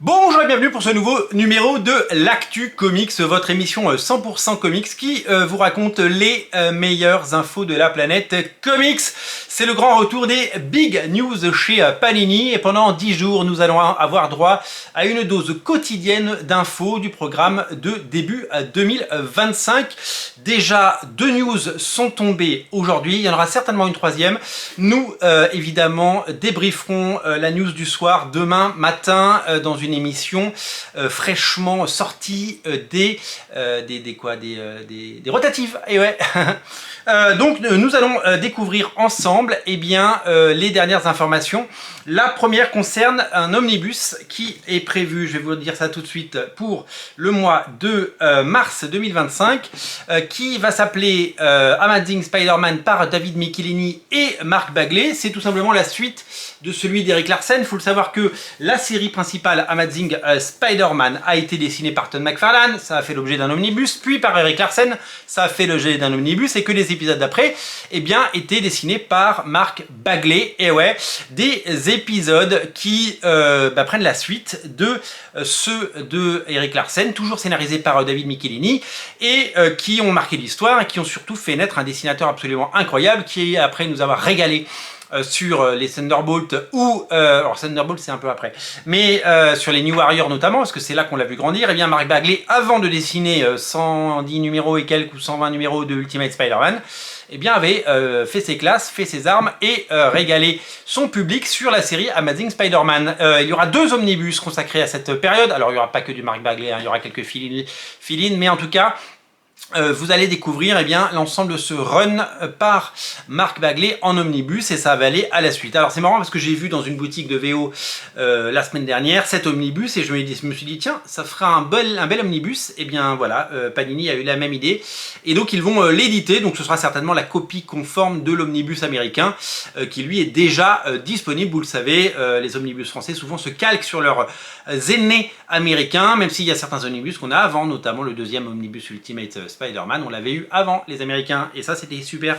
Bonjour et bienvenue pour ce nouveau numéro de l'Actu Comics, votre émission 100% comics qui vous raconte les meilleures infos de la planète comics. C'est le grand retour des big news chez Panini et pendant 10 jours nous allons avoir droit à une dose quotidienne d'infos du programme de début 2025. Déjà 2 news sont tombées aujourd'hui, il y en aura certainement une troisième. Nous évidemment débrieferons la news du soir demain matin dans une émission fraîchement sortie des rotatives. Et ouais. Donc nous allons découvrir ensemble les dernières informations. La première concerne un omnibus qui est prévu, je vais vous dire ça tout de suite, pour le mois de mars 2025, qui va s'appeler Amazing Spider-Man par David Michelinie et Mark Bagley. C'est tout simplement la suite de celui d'Erik Larsen. Il faut le savoir que la série principale Amazing Spider-Man a été dessinée par Todd McFarlane, ça a fait l'objet d'un omnibus, puis par Erik Larsen, ça a fait l'objet d'un omnibus, et que les épisodes d'après, étaient dessinés par Mark Bagley. Et ouais, des épisodes qui prennent la suite de ceux de Erik Larsen, toujours scénarisés par David Michelinie, et qui ont marqué l'histoire, et qui ont surtout fait naître un dessinateur absolument incroyable, qui après nous avoir régalé sur les Thunderbolts ou alors Thunderbolt c'est un peu après, mais sur les New Warriors notamment, parce que c'est là qu'on l'a vu grandir. Et bien Mark Bagley, avant de dessiner 110 numéros et quelques ou 120 numéros de Ultimate Spider-Man, avait fait ses classes, fait ses armes et régalé son public sur la série Amazing Spider-Man. Il y aura 2 omnibus consacrés à cette période. Alors il n'y aura pas que du Mark Bagley, hein, il y aura quelques fill-in, mais en tout cas vous allez découvrir l'ensemble de ce run par Mark Bagley en omnibus, et ça va aller à la suite. Alors c'est marrant parce que j'ai vu dans une boutique de VO la semaine dernière cet omnibus, et je me suis dit tiens, ça fera un bel omnibus. Et bien voilà, Panini a eu la même idée, et donc ils vont l'éditer. Donc ce sera certainement la copie conforme de l'omnibus américain qui lui est déjà disponible. Vous le savez, les omnibus français souvent se calquent sur leurs aînés américains, même s'il y a certains omnibus qu'on a avant, notamment le deuxième omnibus Ultimate Spider-Man, on l'avait eu avant les Américains, et ça c'était super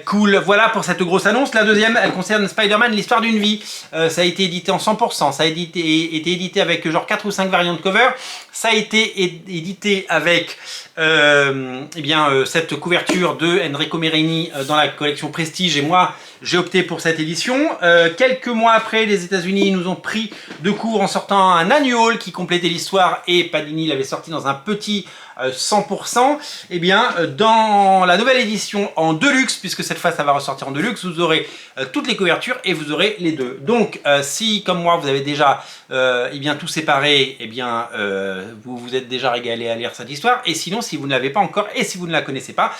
cool. Voilà pour cette grosse annonce. La deuxième, elle concerne Spider-Man, l'histoire d'une vie. Ça a été édité en 100%, ça a été édité avec genre 4 ou 5 variantes de cover, ça a été édité avec cette couverture de Enrico Merini dans la collection Prestige, et moi j'ai opté pour cette édition. Quelques mois après, les États-Unis nous ont pris de court en sortant un annual qui complétait l'histoire, et Panini l'avait sorti dans un petit 100%. Dans la nouvelle édition en deluxe, puisque cette fois ça va ressortir en deluxe, vous aurez toutes les couvertures et vous aurez les deux. Donc si comme moi vous avez déjà tout séparé, vous vous êtes déjà régalé à lire cette histoire, et sinon si vous ne l'avez pas encore et si vous ne la connaissez pas,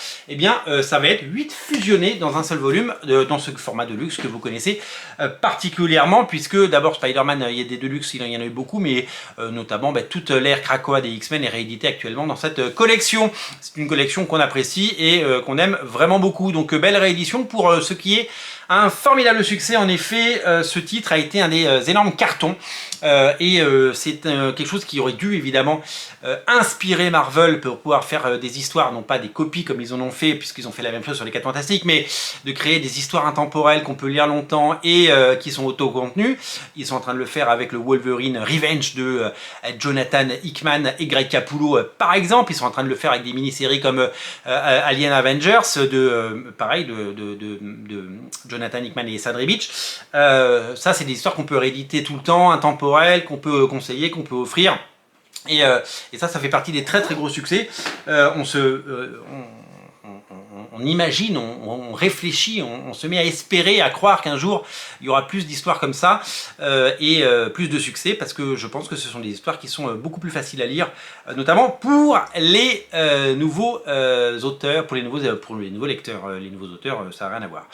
ça va être 8 fusionnés dans un seul volume, dans ce format de luxe que vous connaissez particulièrement, puisque d'abord Spider-Man, il y a des deluxe, il y en a eu beaucoup, mais notamment toute l'ère Krakoa des X-Men est rééditée actuellement dans cette collection. C'est une collection qu'on apprécie et qu'on aime vraiment beaucoup, donc belle réédition pour ce qui est un formidable succès. En effet, ce titre a été un des énormes cartons, c'est quelque chose qui aurait dû évidemment inspirer Marvel pour pouvoir faire des histoires, non pas des copies comme ils en ont fait, puisqu'ils ont fait la même chose sur les 4 Fantastiques, mais de créer des histoires intemporelles qu'on peut lire longtemps et qui sont auto-contenues. Ils sont en train de le faire avec le Wolverine Revenge de Jonathan Hickman et Greg Capullo par exemple. Ils sont en train de le faire avec des mini-séries comme Alien Avengers de Jonathan Hickman et Sad Beach. Ça c'est des histoires qu'on peut rééditer tout le temps, intemporelles, qu'on peut conseiller, qu'on peut offrir. Et ça fait partie des très très gros succès. On imagine, on réfléchit, on se met à espérer, à croire qu'un jour il y aura plus d'histoires comme ça et plus de succès, parce que je pense que ce sont des histoires qui sont beaucoup plus faciles à lire, notamment pour les nouveaux auteurs, pour les nouveaux lecteurs. Les nouveaux auteurs, ça n'a rien à voir.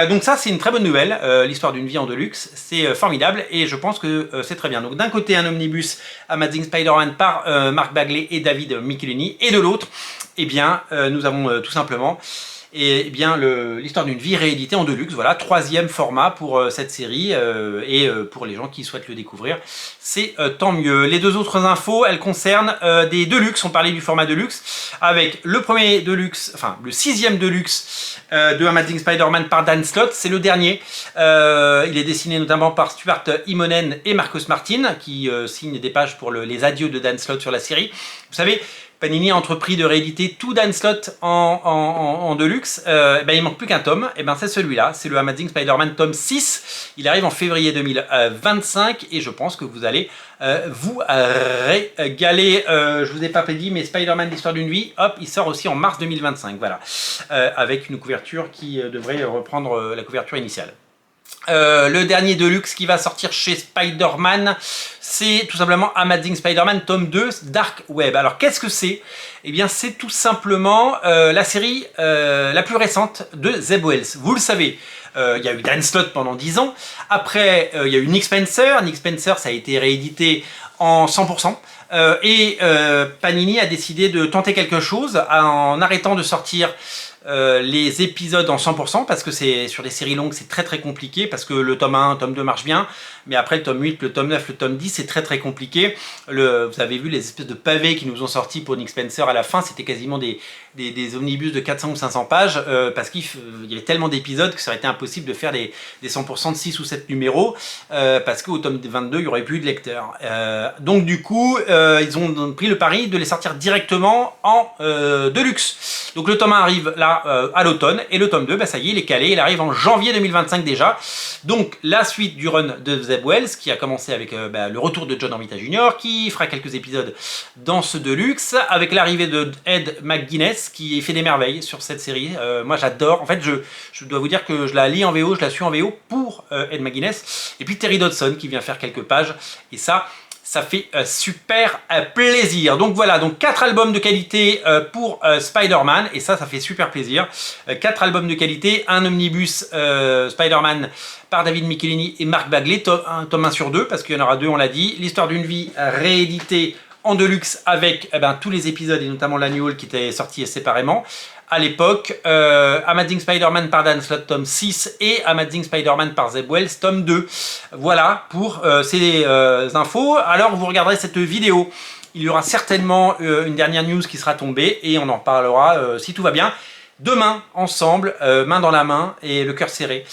Donc ça c'est une très bonne nouvelle, l'histoire d'une vie en deluxe, c'est formidable, et je pense que c'est très bien. Donc d'un côté un omnibus Amazing Spider-Man par Mark Bagley et David Michelinie, et de l'autre nous avons tout simplement et bien l'histoire d'une vie rééditée en deluxe. Voilà, 3e format pour cette série et pour les gens qui souhaitent le découvrir, c'est tant mieux. Les 2 autres infos, elles concernent des deluxe. On parlait du format deluxe avec le premier deluxe, enfin le 6e deluxe de Amazing Spider-Man par Dan Slott. C'est le dernier. Il est dessiné notamment par Stuart Immonen et Marcos Martin qui signent des pages pour les adieux de Dan Slott sur la série. Vous savez, Panini a entrepris de rééditer tout Dan Slott en deluxe. Ben, il manque plus qu'un tome, et ben c'est celui-là, c'est le Amazing Spider-Man tome 6. Il arrive en février 2025 et je pense que vous allez vous régaler. Je vous ai pas dit, mais Spider-Man l'histoire d'une vie, hop, il sort aussi en mars 2025, voilà, avec une couverture qui devrait reprendre la couverture initiale. Le dernier deluxe qui va sortir chez Spider-Man, c'est tout simplement Amazing Spider-Man tome 2 Dark Web. Alors qu'est-ce que c'est? Eh bien c'est tout simplement la série la plus récente de Zeb Wells. Vous le savez, il y a eu Dan Slott pendant 10 ans. Après, il y a eu Nick Spencer. Nick Spencer, ça a été réédité en 100%. Panini a décidé de tenter quelque chose en arrêtant de sortir les épisodes en 100% parce que c'est sur les séries longues c'est très compliqué parce que le tome 1, tome 2 marche bien, mais après le tome 8, le tome 9, le tome 10 c'est très compliqué. Vous avez vu les espèces de pavés qui nous ont sortis pour Nick Spencer à la fin, c'était quasiment des omnibus de 400 ou 500 pages parce qu'il y avait tellement d'épisodes que ça aurait été impossible de faire des 100% de 6 ou 7 numéros parce qu'au tome 22 il n'y aurait plus de lecteurs. Donc du coup ils ont pris le pari de les sortir directement en deluxe. Donc le tome 1 arrive là à l'automne et le tome 2, bah, ça y est, il est calé, il arrive en janvier 2025 déjà. Donc la suite du run de Zeb Wells qui a commencé avec le retour de John Romita Jr. qui fera quelques épisodes dans ce deluxe avec l'arrivée de Ed McGuinness qui fait des merveilles sur cette série. Moi j'adore, en fait je dois vous dire que je la lis en VO, je la suis en VO pour Ed McGuinness, et puis Terry Dodson qui vient faire quelques pages, et ça fait super plaisir. Donc voilà, donc 4 albums de qualité pour Spider-Man, et ça fait super plaisir. 4 albums de qualité, un omnibus Spider-Man par David Michelini et Mark Bagley, tome 1 sur 2, parce qu'il y en aura 2, on l'a dit. L'histoire d'une vie rééditée en deluxe avec tous les épisodes, et notamment l'annual qui était sorti séparément à l'époque. Amazing Spider-Man par Dan Slott tome 6 et Amazing Spider-Man par Zeb Wells tome 2. Voilà pour ces infos. Alors vous regarderez cette vidéo, il y aura certainement une dernière news qui sera tombée et on en reparlera si tout va bien demain ensemble, main dans la main et le cœur serré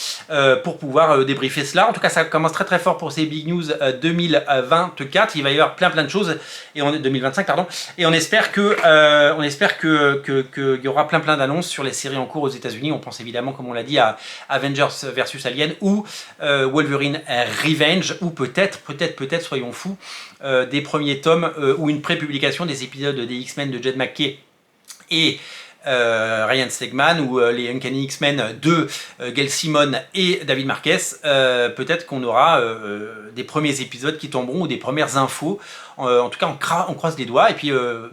pour pouvoir débriefer cela. En tout cas ça commence très fort pour ces Big News 2024, il va y avoir plein de choses, et 2025 pardon, et on espère que qu'il y aura plein d'annonces sur les séries en cours aux États-Unis. On pense évidemment, comme on l'a dit, à Avengers vs Alien ou Wolverine Revenge, ou peut-être, soyons fous, des premiers tomes ou une pré-publication des épisodes des X-Men de Jed McKay et Ryan Stegman, ou les Uncanny X-Men de Gail Simone et David Marquez. Peut-être qu'on aura des premiers épisodes qui tomberont, ou des premières infos. En tout cas on croise les doigts, et puis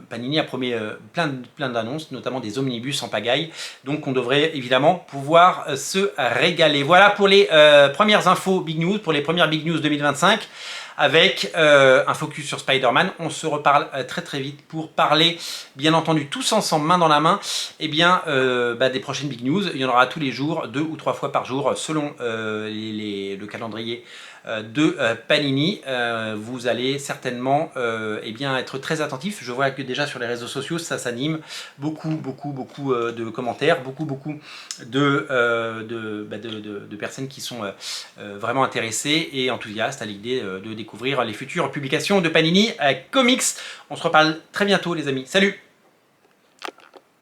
Panini a promis plein d'annonces, notamment des omnibus en pagaille, donc on devrait évidemment pouvoir se régaler. Voilà pour les premières infos Big News, pour les premières Big News 2025. Avec un focus sur Spider-Man. On se reparle très vite pour parler, bien entendu, tous ensemble, main dans la main, et bien des prochaines Big News. Il y en aura tous les jours, 2 ou 3 fois par jour, selon le calendrier de Panini. Vous allez certainement être très attentifs. Je vois que déjà sur les réseaux sociaux ça s'anime, beaucoup de commentaires, beaucoup de personnes qui sont vraiment intéressées et enthousiastes à l'idée de découvrir les futures publications de Panini Comics. On se reparle très bientôt les amis, salut!